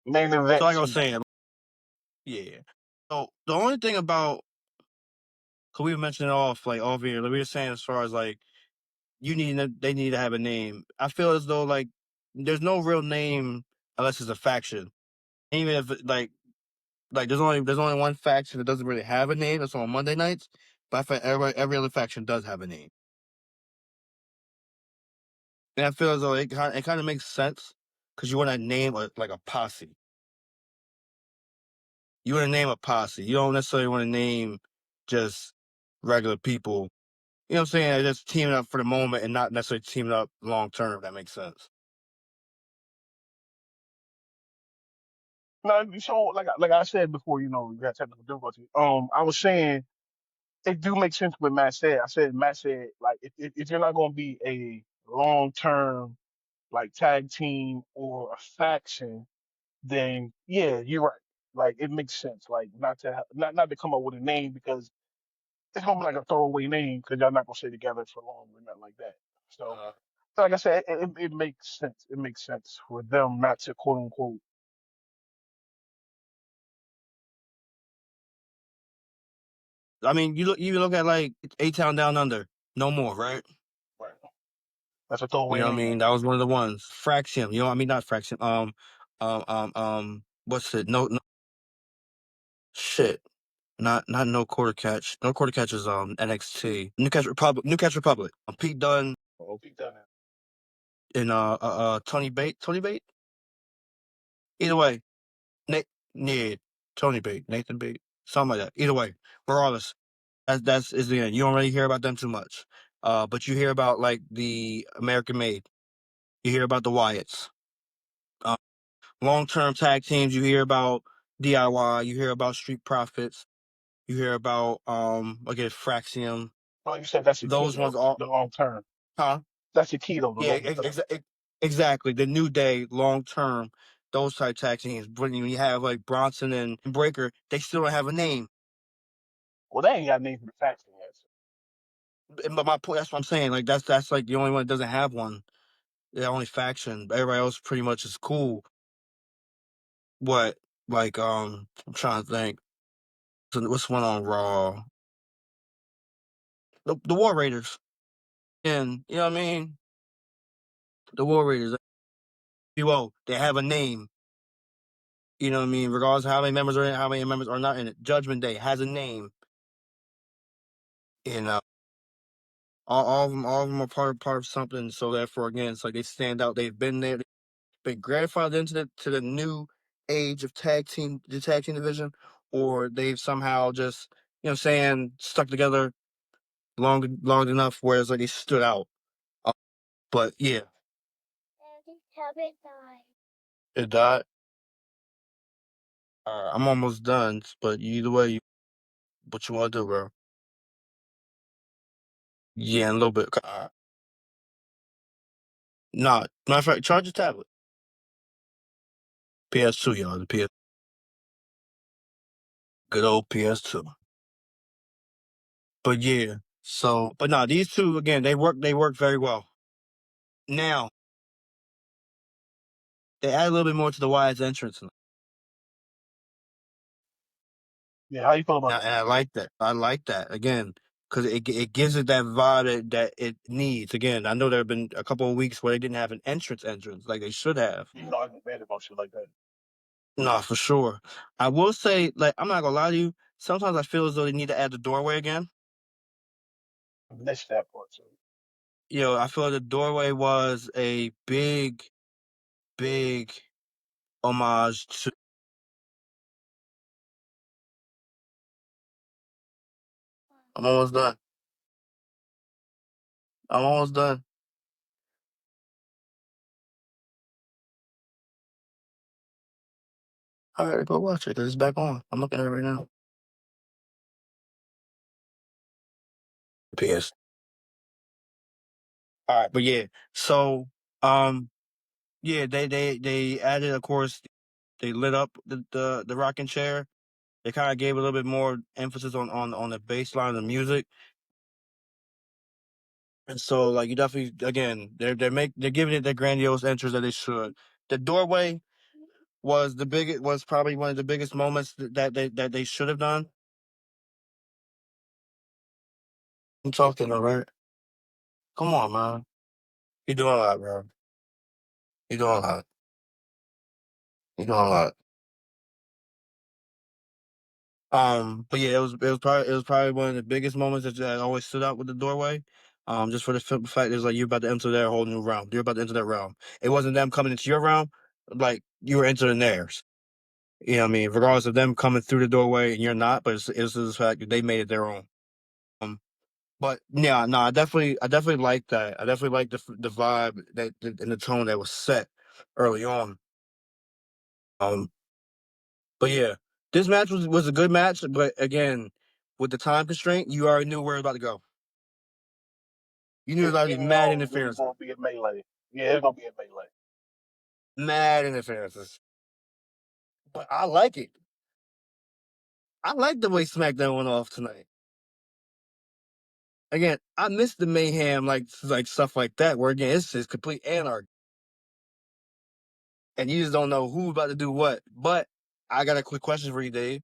Main event. So like I was saying, yeah. So the only thing about, cause we mentioned it off here, like we were saying as far as like they need to have a name. I feel as though like there's no real name unless it's a faction. Even if there's only one faction that doesn't really have a name. That's on Monday nights. But I feel every other faction does have a name. And I feel as though it kind of makes sense because you want to name like a posse. You want to name a posse. You don't necessarily want to name just regular people. You know what I'm saying? Just teaming up for the moment and not necessarily teaming up long term, if that makes sense. No, so like I said before, you got technical difficulty. I was saying it do make sense what Matt said. Matt said like if you're not going to be a long term like tag team or a faction, then yeah, you're right. Like it makes sense. Like not to come up with a name because it's gonna be like a throwaway name because y'all not gonna stay together for long or nothing like that. So, so like I said, it makes sense. It makes sense for them not to quote unquote. I mean, you look at like A-Town Down Under, no more, right? Right. That's a You throwaway know what I name. mean? That was one of the ones. Fraction, you know what I mean? Not Fraction. What's it? No, shit. Not No Quarter Catch. No Quarter Catch is NXT. New Catch Republic. Pete Dunne Oh, keep that and Tony Bate. Tony Bate. Either way, Nate. Yeah, Tony Bate, Nathan Bate, something like that. Either way, regardless, that's is the end. You don't really hear about them too much. But you hear about like the American Made. You hear about the Wyatts. Long-term tag teams. You hear about DIY. You hear about Street Profits. You hear about again Fraxium. Oh, you said that's the key Those though. ones all, The long term. huh? That's the key though. The Yeah, long term. exactly. The New Day, long term, those type tag teams. But when you have like Bronson and Breaker, they still don't have a name. Well, they ain't got a name for the faction yet. But my point, that's what I'm saying. Like that's like the only one that doesn't have one. The only faction. Everybody else pretty much is cool. What like I'm trying to think. So what's one on Raw? The War Raiders. And you know what I mean? The War Raiders. Well, they have a name. You know what I mean? Regardless of how many members are in it, how many members are not in it. Judgment Day has a name. And all of them are part of something. So therefore, again, it's like they stand out. They've been there, been gratified into the new age of the tag team division, or they've somehow just saying stuck together long enough where it's like they stood out. But yeah, it died. I'm almost done. But either way, what you want to do, bro? Yeah, in a little bit. Nah, matter of fact, charge your tablet. PS2, y'all. The PS, good old PS2. But yeah, so but nah, these two again, they work very well. Now they add a little bit more to the Wyatt's entrance, Yeah, how you feel about and I like that. I like that again because it gives it that vibe that it needs. Again, I know there have been a couple of weeks where they didn't have an entrance like they should have. that? I get mad about shit like that. No, for sure. I will say, like, I'm not gonna lie to you. Sometimes I feel as though they need to add the doorway again. I missed that part too. I feel like the doorway was a big homage to. I'm almost done. I'm almost done. All right, go watch it 'cause it's back on. I'm looking at it right now. PS. All right, but yeah. So, yeah, they added, of course, they lit up the rocking chair. They kind of gave a little bit more emphasis on the bass line of the music, and so like you definitely again they're giving it the grandiose entrance that they should. The doorway was probably one of the biggest moments that they should have done. I'm talking, all right. Come on, man. You're doing a lot, bro. You're doing a lot. You're doing a lot. But yeah, it was probably one of the biggest moments that always stood out with the doorway. Just for the simple fact is like you're about to enter their whole new realm. You're about to enter their realm. It wasn't them coming into your realm, like you were entering theirs. You know what I mean? Regardless of them coming through the doorway and you're not, but it's the fact that they made it their own. Um, but yeah, no, I definitely like that. I definitely like the vibe and the tone that was set early on. Um, but yeah, this match was a good match, but again, with the time constraint, you already knew where it was about to go. You knew it was about to You be mad know it was interference, going to be a melee. Yeah, it's going to be a melee. mad interferences. But I like it. I like the way SmackDown went off tonight. Again, I miss the mayhem, like stuff like that, where again it's just complete anarchy, and you just don't know who's about to do what. But I got a quick question for you, Dave.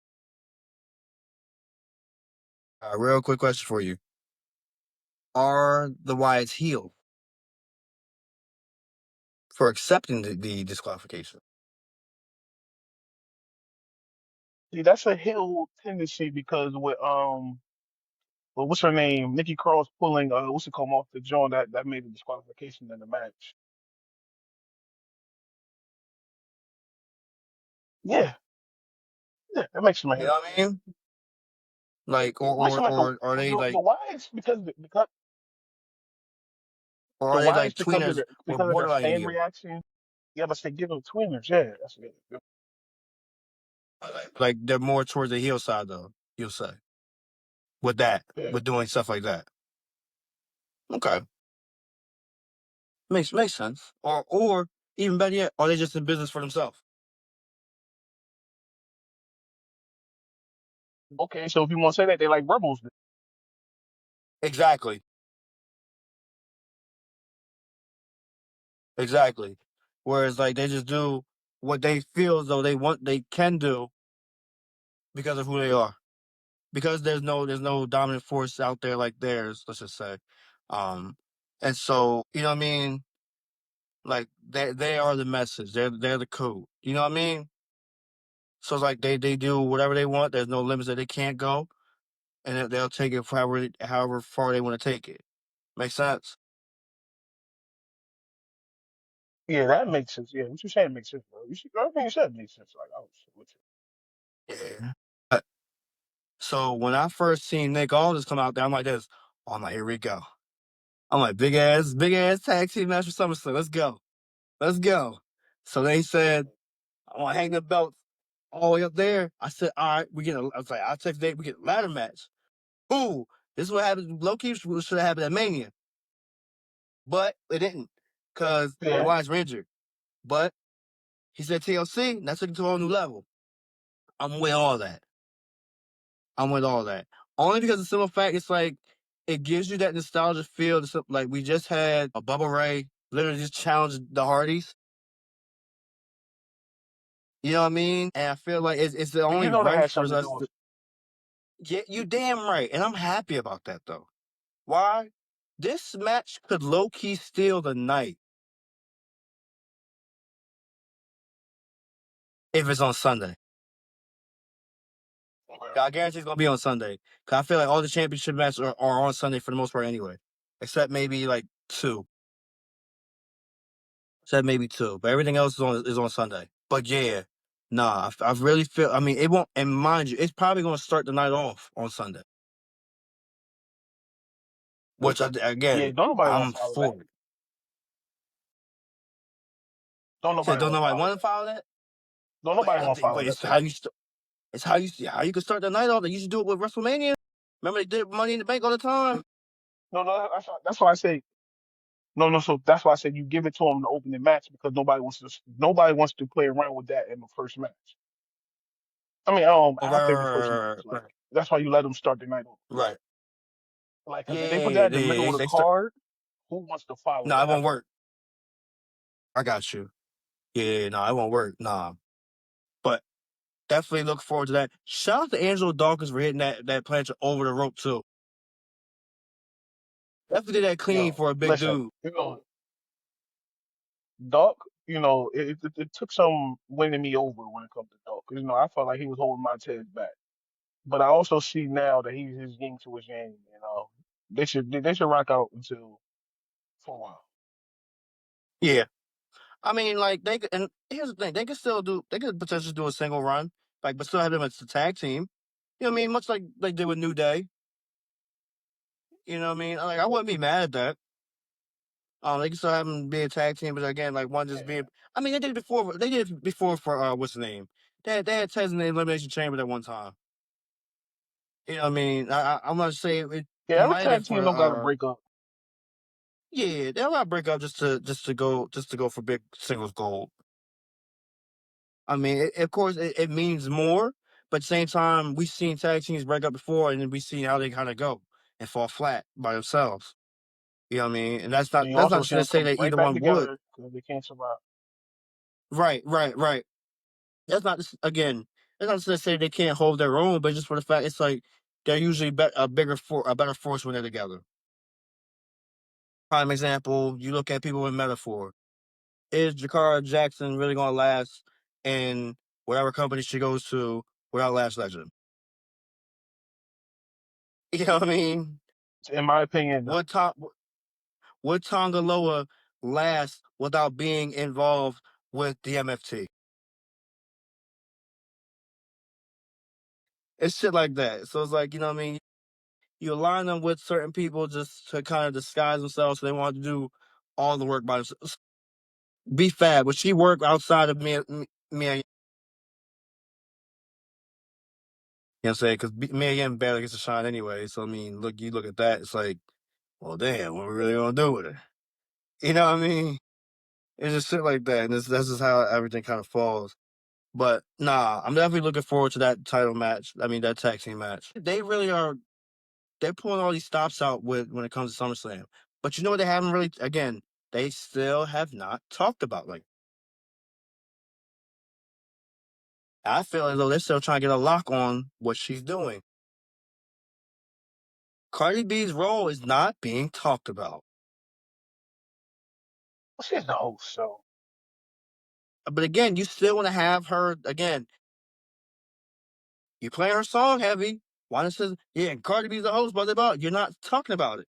A real quick question for you: are the Wyatts healed for accepting the disqualification? See, that's a hill tendency because well, what's her name? Nikki Cross pulling what's it called off the joint that made the disqualification in the match. Yeah, yeah, that makes him a You know hill. what I mean? Like, or It makes or him like a or are they the like, Wyatts because or the are they like Wyatts because of tweeners the or because of their borderline fan heel? reaction. Yeah, but they give them tweeners. Yeah, that's good. Like they're more towards the heel side, though. You'll say with that, Yeah. with doing stuff like that. Okay, makes sense. Or even better yet, are they just in business for themselves? Okay, so if you want to say that, they like rebels. Then. Exactly, exactly. Whereas like they just do what they feel as though they can do because of who they are. Because there's no dominant force out there like theirs, let's just say. And so, you know what I mean? Like they are the message. They're the code. You know what I mean? So it's like they do whatever they want. There's no limits that they can't go, and they'll take it for however far they want to take it. Make sense? Yeah, that makes sense. Yeah, what you saying makes sense, bro. You see, everything you said makes sense. Like, oh, shit, with Yeah. So when I first seen Nick Aldis come out there, I'm like this. Oh, I'm like, here we go. I'm like, big ass tag team match for SummerSlam. Let's go. Let's go. So they said, I want to hang the belts all the way up there. I said, all right, I was like, I'll text Dave, we get a ladder match. Ooh, this is what happened. Low key should have happened at Mania, but it didn't because you. the Yeah. Wise were injured. But he said TLC, and that took it to a whole new level. I'm with all that. I'm with all that. Only because the simple fact it's like it gives you that nostalgia feel. Like we just had a Bubba Ray literally just challenge the Hardys. You know what I mean? And I feel like it's the And you only know that right has for something to us do with to. Yeah, you damn right, and I'm happy about that though. Why? This match could low key steal the night if it's on Sunday. I guarantee it's gonna be on Sunday. Cause I feel like all the championship matches are on Sunday for the most part anyway, except maybe like two. Except maybe two, but everything else is on Sunday. But yeah, nah, I really feel. I mean, it won't. And mind you, it's probably gonna start the night off on Sunday, which Yeah, again don't nobody want I'm to follow that. for. Don't Said, nobody don't want to nobody follow want to that. follow that. Don't Wait, nobody want to follow wait, that. it's how you. It's how you can start the night off. They used to do it with WrestleMania. Remember they did Money in the Bank all the time. No, no, that's why I say no, no. So that's why I said you give it to them to open the match because nobody wants to play around with that in the first match. I mean, Oh, after the first match, like that's why you let them start the night off. right. Like, cause if they put Yeah, that in the middle of the they start. card, who wants to follow No, it that? won't work. I got you. Yeah, no, it won't work. Nah. Definitely look forward to that. Shout out to Angelo Dawkins for hitting that plancha over the rope too. Definitely did that clean Yo, for a big listen, dude. Doc, it took some winning me over when it comes to Doc. 'Cause, I felt like he was holding Montez back. But I also see now that he's his yin to his yang. They should rock out until for a while. Yeah. I mean, like they could, and here's the thing: they could potentially do a single run, like, but still have them as a tag team. You know what I mean? Much like they did with New Day. You know what I mean? Like, I wouldn't be mad at that. They can still have them be a tag team, but again, like one just being. Yeah. I mean, they did it before. They did it before for what's the name? They had Tez in the Elimination Chamber at one time. You know what I mean? I'm gonna say Yeah, it every might have been tag for team don't gotta break up. yeah, they'll not break up just to go for big singles gold. I mean, of course, it means more, but at the same time, we've seen tag teams break up before, and then we've seen how they kind of go and fall flat by themselves. You know what I mean? And And you that's not also just see to them say come that right either back one would. together because they can't survive. Right, right, right. That's not just, again. That's not just to say they can't hold their own, but just for the fact it's like they're usually a better force when they're together. Prime example: you look at people with metaphor. Is Jakara Jackson really gonna last in whatever company she goes to without Lash Legend? You know what I mean? In my opinion, no. Would Tom would Tongaloa last without being involved with the MFT? It's shit like that. So it's like, you know what I mean? You align them with certain people just to kind of disguise themselves so they want to do all the work by themselves. Be Fab, would she work outside of me, you know what I'm saying? Because Mia Yim barely gets a shine anyway. So I mean, you look at that, it's like, well, damn, what we really gonna do with her? You know what I mean? It's just shit like that, and that's just how everything kind of falls. But nah, I'm definitely looking forward to that title match. I mean, that tag team match. They really are. They're pulling all these stops out with when it comes to SummerSlam. But you know what? They haven't really. Again, they still have not talked about. Like, I feel as though they're still trying to get a lock on what she's doing. Cardi B's role is not being talked about. She's the host, so But again, you still want to have her again. You play her song heavy. Why not says, yeah, Cardi B's the host, blah, blah, blah. You're not talking about it.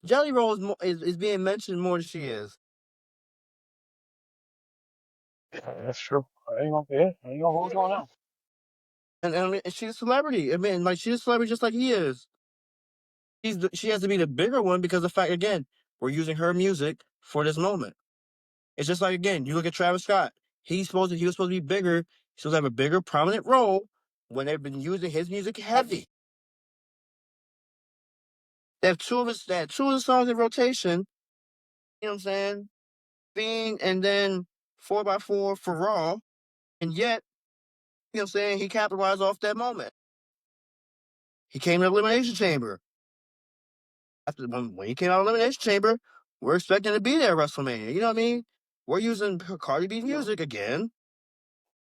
Jelly Roll is being mentioned more than she is. yeah, that's true. I ain't gonna hold you on that. And she's a celebrity. I mean, like, she's a celebrity just like he is. She has to be the bigger one because of the fact, again, we're using her music for this moment. It's just like, again, you look at Travis Scott. He was supposed to be bigger. He's supposed to have a bigger, prominent role when they've been using his music heavy. They have two of the songs in rotation. You know what I'm saying? Fiend and then 4x4 for Raw. And yet, you know what I'm saying? He capitalized off that moment. He came to Elimination Chamber. When he came out of Elimination Chamber, we're expecting to be there at WrestleMania. You know what I mean? We're using Cardi B's music again.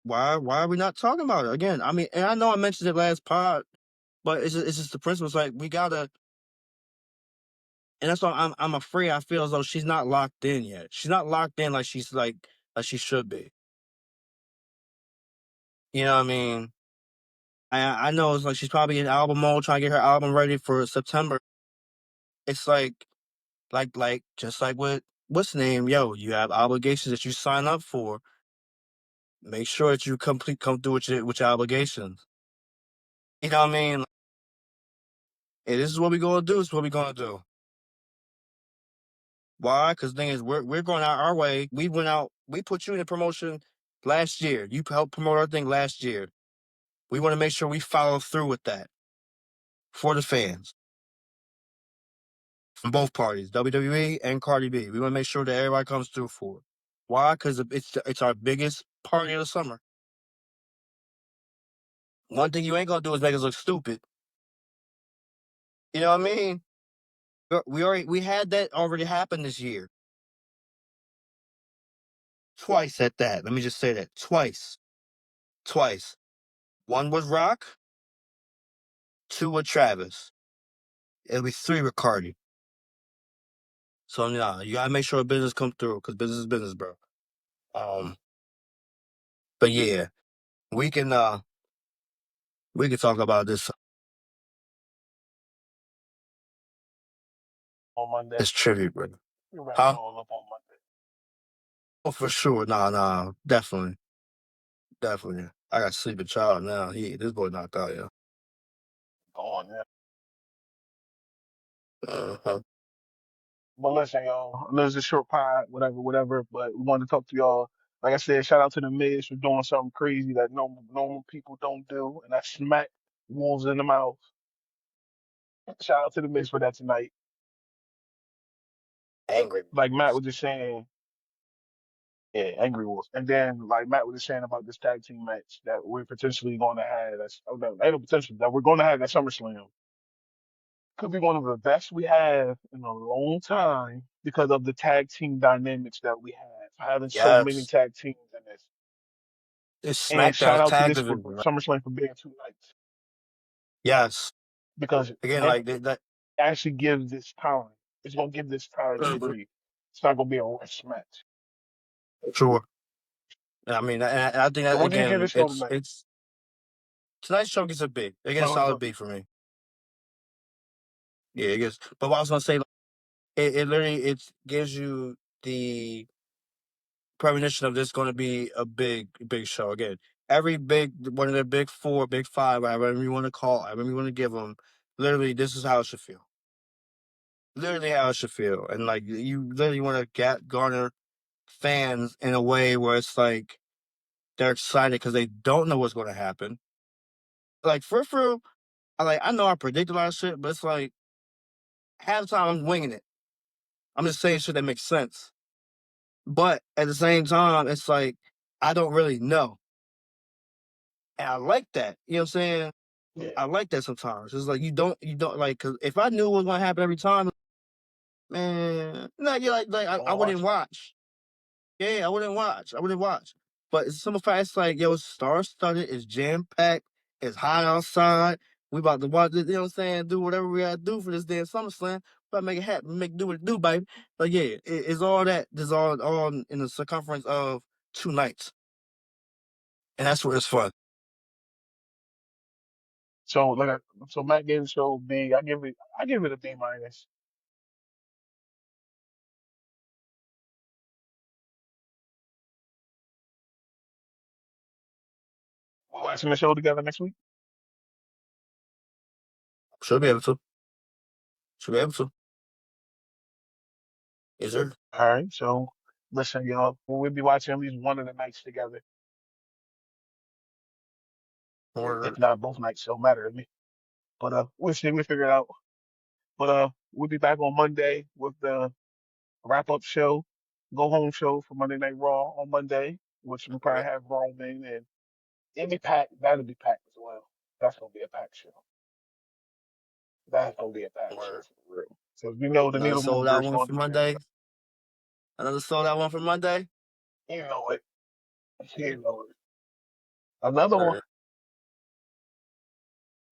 Why are we not talking about it again? I mean, and I know I mentioned it last pod, but it's just the principle. It's like we gotta, and that's why I'm afraid. I feel as though she's not locked in yet. She's not locked in like she should be. You know what I mean? I know it's like she's probably in album mode, trying to get her album ready for September. It's just like with what's the name, yo, you have obligations that you sign up for. Make sure that you come through with your obligations. You know what I mean? Hey, this is what we're gonna do. This is what we're gonna do. Why? Because the thing is, we're going out our way. We went out. We put you in the promotion last year. You helped promote our thing last year. We want to make sure we follow through with that for the fans from both parties, WWE and Cardi B. We want to make sure that everybody comes through for it. Why? Because it's our biggest party of the summer. One thing you ain't gonna do is make us look stupid. You know what I mean? We had that already happen this year. Twice at that. Let me just say that. Twice. twice. One with Rock, two with Travis. It'll be three with Cardi. So nah, you gotta make sure business come through because business is business, bro. But yeah, we can talk about this. On Monday. It's tribute, bro. We're wrapping Huh? all up on Monday. Oh, for sure. Nah, definitely. Definitely. I got sleeping child now. This boy knocked out, yeah. Go on, yeah. Uh-huh. But listen, y'all, I know it's a short pod, whatever, but we wanted to talk to y'all. Like I said, shout out to the Miz for doing something crazy that normal people don't do, and I smacked wolves in the mouth. Shout out to the Miz for that tonight. Angry. Like Matt was just saying, yeah, angry wolves. And then like Matt was just saying about this tag team match that we're potentially going to have. That's ain't no potential that we're going to have at SummerSlam. Could be one of the best we have in a long time because of the tag team dynamics that we have. Having so many Yes. tag teams in this. It's And shout SmackDown's out to tag this for division, right? SummerSlam for being 2 nights Yes. because Again, it like that. actually gives this time. It's gonna give this time to breathe. It's not gonna be a rush match. Sure. I mean, and I think So that what do you give again, this show tonight? it's tonight's show gets a B. It gets a Well, solid B for me. Yeah, it gets. But what I was gonna say, it literally gives you the premonition of this going to be a big show again. Every big one of the big four, big five, whatever you want to call, whatever you want to give them. Literally, this is how it should feel. Literally, how it should feel, and like you literally want to garner fans in a way where it's like they're excited because they don't know what's going to happen. Like for I know I predict a lot of shit, but it's like half the time I'm winging it. I'm just saying shit that makes sense. But at the same time, it's like I don't really know. And I like that. You know what I'm saying? yeah, I like that sometimes. It's like you don't like because if I knew what was gonna happen every time, man, no, you don't I wanna wouldn't watch it. watch. Yeah, I wouldn't watch. I wouldn't watch. But it's some fact, it's like, yo, it's star studded, it's jam packed, it's hot outside. We about to watch it, you know what I'm saying? Do whatever we gotta do for this damn SummerSlam. But make it happen, do what it do, baby. But yeah, it's all that. It's all in the circumference of 2 nights. And that's where it's fun. So so Matt gave the show B. I give it a B minus. We're watching the show together next week. Should be able to. Should be able to. Yes, sir. All right. So listen, y'all, we'll be watching at least one of the nights together, if Word. not both nights. So matter to me. But we'll see. We'll figure it out. But we'll be back on Monday with the wrap up show, go home show for Monday Night Raw on Monday, which we probably have Roman and it'll be packed. That'll be packed as well. That's gonna be a packed show. That's gonna be a packed show Word. for real. So if you know the Another needle sold mover out is one gonna for be there. Monday. Another sold out one for Monday. You know it. You know it. Another one. Word.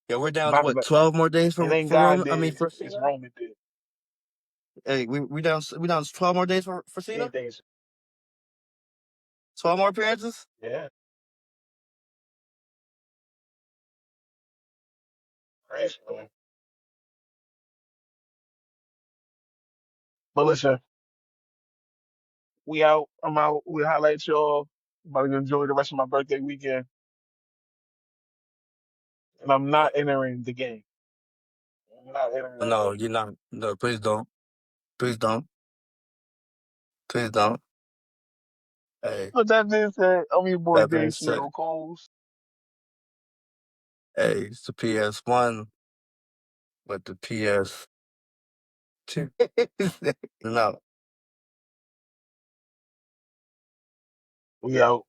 Yeah, we're down to About what, to, 12 more days it ain't for God Roman. I did mean it. for It's Cena. Roman did. Hey, we down to 12 more days for Cena. Anything. 12 more appearances. Yeah. Crazy, man. But listen, we out. I'm out. We highlight y'all. About to enjoy the rest of my birthday weekend. And I'm not entering the game. I'm not entering that No, game. you're not. No, please don't. Please don't. Please don't. Hey, But that being said, I'm your boy that being Dave said, Smith Coles. hey, it's the PS1 with the PS2. No. We out.